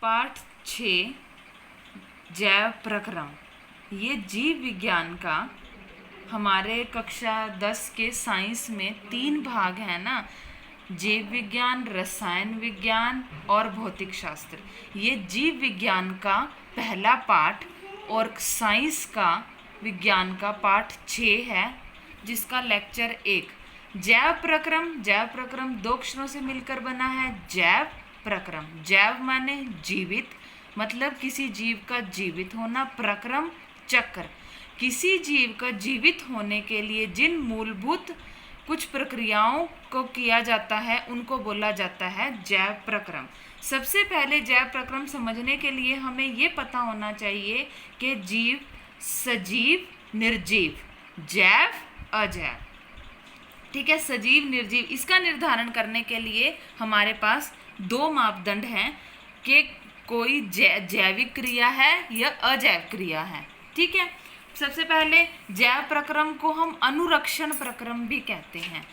पाठ 6 जैव प्रक्रम। ये जीव विज्ञान का हमारे कक्षा 10 के साइंस में 3 भाग हैं ना, जीव विज्ञान, रसायन विज्ञान और भौतिक शास्त्र। ये जीव विज्ञान का पहला पाठ और साइंस का विज्ञान का पाठ 6 है, जिसका लेक्चर 1 जैव प्रक्रम। जैव प्रक्रम 2 अक्षरों से मिलकर बना है, जैव प्रक्रम। जैव माने जीवित, मतलब किसी जीव का जीवित होना। प्रक्रम चक्र, किसी जीव का जीवित होने के लिए जिन मूलभूत कुछ प्रक्रियाओं को किया जाता है उनको बोला जाता है जैव प्रक्रम। सबसे पहले जैव प्रक्रम समझने के लिए हमें ये पता होना चाहिए कि जीव सजीव, निर्जीव, जैव, अजैव। ठीक है, सजीव, निर्जीव, इसका निर्धारण करने के लिए हमारे पास 2 मापदंड हैं कि कोई जैविक क्रिया है या अजैव क्रिया है। ठीक है, सबसे पहले जैव प्रक्रम को हम अनुरक्षण प्रक्रम भी कहते हैं।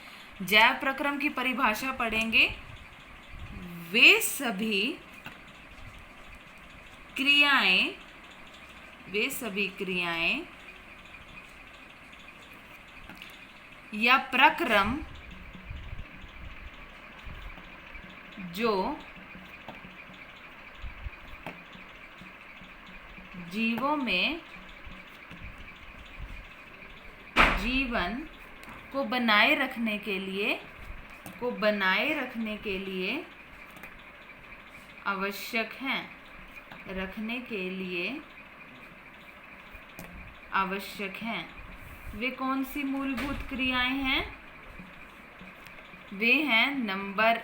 जैव प्रक्रम की परिभाषा पढ़ेंगे, वे सभी क्रियाएं या प्रक्रम जो जीवों में जीवन को बनाए रखने के लिए आवश्यक हैं। वे कौन सी मूलभूत क्रियाएं हैं? वे हैं नंबर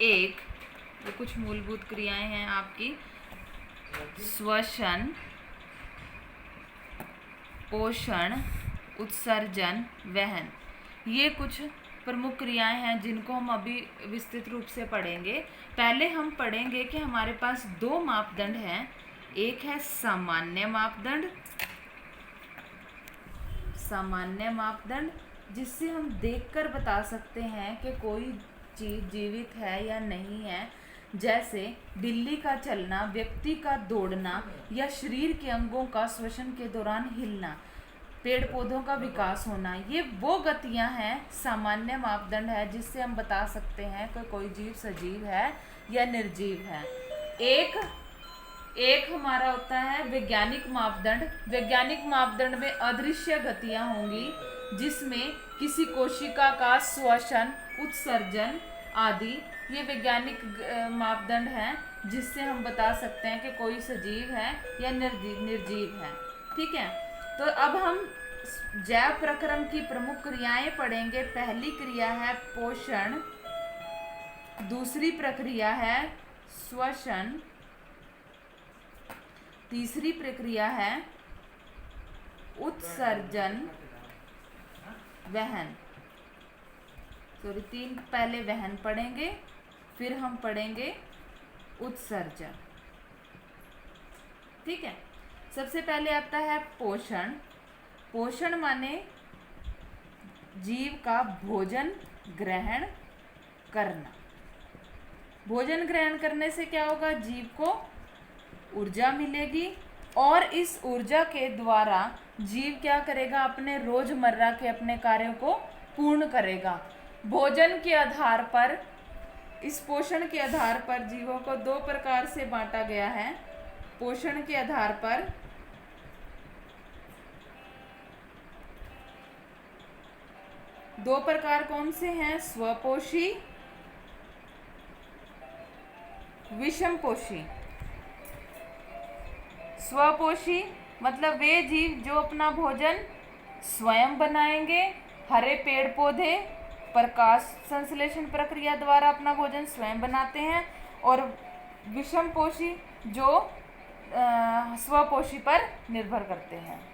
1, ये कुछ मूलभूत क्रियाएं हैं आपकी, श्वसन, पोषण, उत्सर्जन, वहन। ये कुछ प्रमुख क्रियाएं हैं जिनको हम अभी विस्तृत रूप से पढ़ेंगे। पहले हम पढ़ेंगे कि हमारे पास 2 मापदंड हैं। एक है सामान्य मापदंड, जिससे हम देखकर बता सकते हैं कि कोई चीज जीवित है या नहीं है, जैसे बिल्ली का चलना, व्यक्ति का दौड़ना या शरीर के अंगों का श्वसन के दौरान हिलना, पेड़ पौधों का विकास होना। ये वो गतियां हैं, सामान्य मापदंड है, जिससे हम बता सकते हैं कि कोई जीव सजीव है या निर्जीव है। एक हमारा होता है वैज्ञानिक मापदंड। वैज्ञानिक मापदंड में अदृश्य गतियां होंगी, जिसमें किसी कोशिका का श्वसन, उत्सर्जन आदि ये वैज्ञानिक मापदंड हैं, जिससे हम बता सकते हैं कि कोई सजीव है या निर्जीव है। ठीक है, तो अब हम जैव प्रक्रम की प्रमुख क्रियाएं पढ़ेंगे। पहली क्रिया है पोषण, दूसरी प्रक्रिया है श्वसन, तीसरी प्रक्रिया है उत्सर्जन, वहन। 3 पहले वहन पढ़ेंगे, फिर हम पढ़ेंगे उत्सर्जन। ठीक है, सबसे पहले आता है पोषण। पोषण माने जीव का भोजन ग्रहण करना। भोजन ग्रहण करने से क्या होगा? जीव को ऊर्जा मिलेगी और इस ऊर्जा के द्वारा जीव क्या करेगा? अपने रोजमर्रा के अपने कार्यों को पूर्ण करेगा। भोजन के आधार पर, इस पोषण के आधार पर जीवों को 2 प्रकार से बांटा गया है। पोषण के आधार पर 2 प्रकार कौन से हैं? स्वपोषी, विषमपोषी। स्वपोषी मतलब वे जीव जो अपना भोजन स्वयं बनाएंगे, हरे पेड़ पौधे प्रकाश संश्लेषण प्रक्रिया द्वारा अपना भोजन स्वयं बनाते हैं, और विषमपोषी जो स्वपोषी पर निर्भर करते हैं।